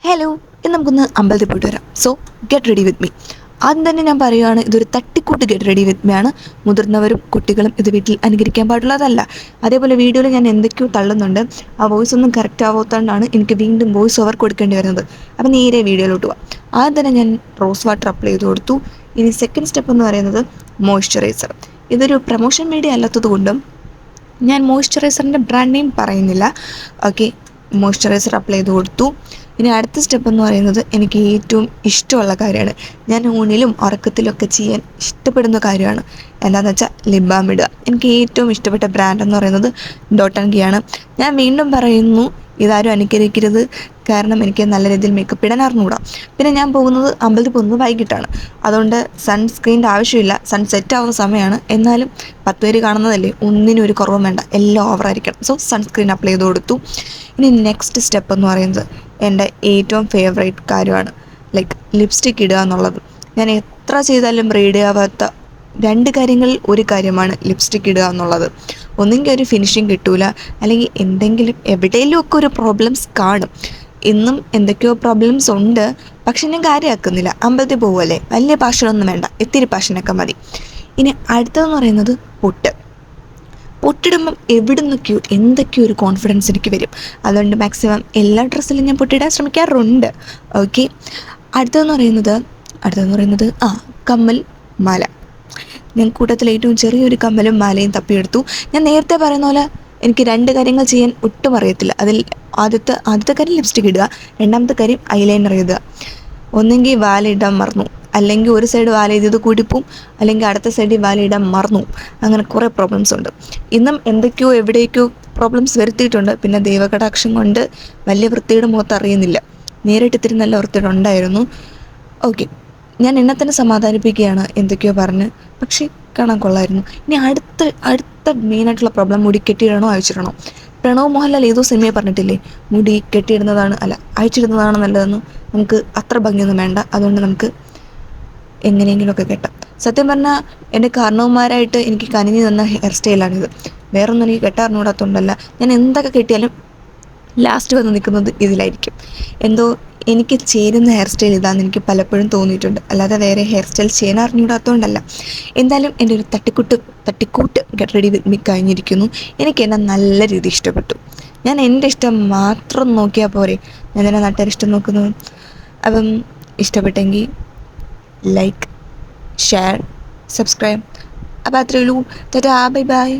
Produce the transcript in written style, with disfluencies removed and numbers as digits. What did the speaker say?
Hello, ഇന്ന് നമുക്കൊന്ന് അമ്പലത്തിൽ പോയിട്ട് വരാം. So get ready with me. ആദ്യം തന്നെ ഞാൻ പറയുകയാണ്, ഇതൊരു തട്ടിക്കൂട്ട് ഗെറ്റ് റെഡി വിത്ത് മീ ആണ്. മുതിർന്നവരും കുട്ടികളും ഇത് വീട്ടിൽ അനുകരിക്കാൻ പാടുള്ളതല്ല. അതേപോലെ വീഡിയോയിൽ ഞാൻ എന്തൊക്കെയോ തള്ളുന്നുണ്ട്. ആ വോയിസ് ഒന്നും കറക്റ്റ് ആവാത്തതുകൊണ്ടാണ് എനിക്ക് വീണ്ടും വോയിസ് ഓവർ കൊടുക്കേണ്ടി വരുന്നത്. അപ്പം നേരെ വീഡിയോയിലോട്ട് പോവാം. ആദ്യം തന്നെ ഞാൻ റോസ് വാട്ടർ അപ്ലൈ ചെയ്ത് കൊടുത്തു. ഇനി സെക്കൻഡ് സ്റ്റെപ്പ് എന്ന് പറയുന്നത് മോയ്സ്ചറൈസർ. ഇതൊരു പ്രൊമോഷൻ വീഡിയോ അല്ലാത്തത് കൊണ്ടും ഞാൻ മോയ്സ്ചറൈസറിൻ്റെ ബ്രാൻഡ് നെയിം പറയുന്നില്ല. ഓക്കെ, മോയ്സ്ചറൈസർ അപ്ലൈ ചെയ്ത് കൊടുത്തു. ഇനി അടുത്ത സ്റ്റെപ്പ് എന്ന് പറയുന്നത് എനിക്ക് ഏറ്റവും ഇഷ്ടമുള്ള കാര്യമാണ്. ഞാൻ ഊണിലും ഉറക്കത്തിലൊക്കെ ചെയ്യാൻ ഇഷ്ടപ്പെടുന്ന കാര്യമാണ്. എന്താണെന്ന് വെച്ചാൽ ലിപ് ബാം ഇടുക. എനിക്ക് ഏറ്റവും ഇഷ്ടപ്പെട്ട ബ്രാൻഡ് എന്ന് പറയുന്നത് ഡോട്ട് ആൻഡ് കി ആണ്. ഞാൻ വീണ്ടും പറയുന്നു, ഇതാരും അനുകരിക്കരുത്. കാരണം എനിക്ക് നല്ല രീതിയിൽ മേക്കപ്പ് ഇടാൻ അറിഞ്ഞുകൂടാ. പിന്നെ ഞാൻ പോകുന്നത് അമ്പലത്തിൽ പോകുന്നത് വൈകിട്ടാണ്. അതുകൊണ്ട് സൺസ്ക്രീൻ്റെ ആവശ്യമില്ല. സൺ സെറ്റ് ആവുന്ന സമയമാണ്. എന്നാലും 10 പേര് കാണുന്നതല്ലേ, ഒന്നിനും ഒരു കുറവും വേണ്ട, എല്ലാം ഓവറായിരിക്കണം. സോ സൺസ്ക്രീൻ അപ്ലൈ ചെയ്ത് കൊടുത്തു. ഇനി നെക്സ്റ്റ് സ്റ്റെപ്പ് എന്ന് പറയുന്നത് എൻ്റെ ഏറ്റവും ഫേവറേറ്റ് കാര്യമാണ്, ലൈക്ക് ലിപ്സ്റ്റിക് ഇടുക എന്നുള്ളത്. ഞാൻ എത്ര ചെയ്താലും റെഡി ആവാത്ത 2 കാര്യങ്ങളിൽ ഒരു കാര്യമാണ് ലിപ്സ്റ്റിക് ഇടുക എന്നുള്ളത്. ഒന്നെങ്കിൽ ഒരു ഫിനിഷിങ് കിട്ടൂല, അല്ലെങ്കിൽ എന്തെങ്കിലും എവിടെയെങ്കിലും ഒക്കെ ഒരു പ്രോബ്ലംസ് കാണും. ഇന്നും എന്തൊക്കെയോ പ്രോബ്ലംസ് ഉണ്ട്, പക്ഷെ ഞാൻ കാര്യമാക്കുന്നില്ല. അമ്പലത്തിൽ പോകുമല്ലേ, വലിയ പാഷനൊന്നും വേണ്ട, ഇത്തിരി പാഷനൊക്കെ മതി. ഇനി അടുത്തതെന്ന് പറയുന്നത് പൊട്ടിടുമ്പം എവിടുന്നൊക്കെയോ എന്തൊക്കെയോ ഒരു കോൺഫിഡൻസ് എനിക്ക് വരും. അതുകൊണ്ട് മാക്സിമം എല്ലാ ഡ്രസ്സിലും ഞാൻ പൊട്ടിടാൻ ശ്രമിക്കാറുണ്ട്. ഓക്കെ, അടുത്തതെന്ന് പറയുന്നത് കമ്മൽ, മാല. ഞാൻ കൂട്ടത്തിൽ ഏറ്റവും ചെറിയൊരു കമ്മലും മാലയും തപ്പിയെടുത്തു. ഞാൻ നേരത്തെ പറയുന്ന പോലെ എനിക്ക് 2 കാര്യങ്ങൾ ചെയ്യാൻ ഒട്ടും അറിയത്തില്ല. അതിൽ ആദ്യത്തെ കാര്യം ലിപ്സ്റ്റിക് ഇടുക, രണ്ടാമത്തെ കാര്യം ഐലൈനർ എഴുതുക. ഒന്നെങ്കിൽ വാലിടാൻ മറന്നു, അല്ലെങ്കിൽ ഒരു സൈഡ് വാല ചെയ്തത് കൂടിപ്പോവും, അല്ലെങ്കിൽ അടുത്ത സൈഡിൽ വാലയിടാൻ മറന്നു. അങ്ങനെ കുറേ പ്രോബ്ലംസ് ഉണ്ട്. ഇന്നും എന്തൊക്കെയോ എവിടേക്കോ പ്രോബ്ലംസ് വരുത്തിയിട്ടുണ്ട്. പിന്നെ ദൈവകടാക്ഷം കൊണ്ട് വലിയ വൃത്തിയുടെ മുഖത്ത് അറിയുന്നില്ല, നേരിട്ട് ഇത്തിരി നല്ല വൃത്തിയുടെ ഉണ്ടായിരുന്നു. ഓക്കെ, ഞാൻ എന്നെ തന്നെ സമാധാനിപ്പിക്കുകയാണ് എന്തൊക്കെയോ പറഞ്ഞ്, പക്ഷേ കാണാൻ കൊള്ളായിരുന്നു. ഇനി അടുത്ത മെയിനായിട്ടുള്ള പ്രോബ്ലം, മുടി കെട്ടിയിടണോ അയച്ചിടണോ. പ്രണവ് മോഹൻലാൽ ഏതോ സിനിമയെ പറഞ്ഞിട്ടില്ലേ, മുടി അയച്ചിടുന്നതാണ് നല്ലതെന്ന്. നമുക്ക് അത്ര ഭംഗിയൊന്നും വേണ്ട, അതുകൊണ്ട് നമുക്ക് എങ്ങനെയെങ്കിലുമൊക്കെ കെട്ടാം. സത്യം പറഞ്ഞാൽ എൻ്റെ കാരണവന്മാരായിട്ട് എനിക്ക് കനിഞ്ഞു തന്ന ഹെയർ സ്റ്റൈലാണിത്. വേറൊന്നും എനിക്ക് കെട്ടാറിനൂടാത്തതുകൊണ്ടല്ല. ഞാൻ എന്തൊക്കെ കെട്ടിയാലും ലാസ്റ്റ് വന്ന് നിൽക്കുന്നത് ഇതിലായിരിക്കും. എന്തോ എനിക്ക് ചേരുന്ന ഹെയർ സ്റ്റൈൽ ഇതാണെന്ന് എനിക്ക് പലപ്പോഴും തോന്നിയിട്ടുണ്ട്, അല്ലാതെ വേറെ ഹെയർ സ്റ്റൈൽ ചെയ്യാൻ അറിഞ്ഞൂടാത്തതുകൊണ്ടല്ല. എന്തായാലും എൻ്റെ ഒരു തട്ടിക്കൂട്ട് ഗെറ്റ് റെഡി വിത്ത് മീ കഴിഞ്ഞിരിക്കുന്നു. എനിക്ക് എന്നെ നല്ല രീതിയിൽ ഇഷ്ടപ്പെട്ടു. ഞാൻ എൻ്റെ ഇഷ്ടം മാത്രം നോക്കിയാൽ പോരെ, ഞാൻ തന്നെ നാട്ടുകാർ ഇഷ്ടം നോക്കുന്നത്. അപ്പം ഇഷ്ടപ്പെട്ടെങ്കിൽ ലൈക്ക്, ഷെയർ, സബ്സ്ക്രൈബ്. അപ്പോൾ അത്രയേ ഉള്ളൂ. Tata, bye bye.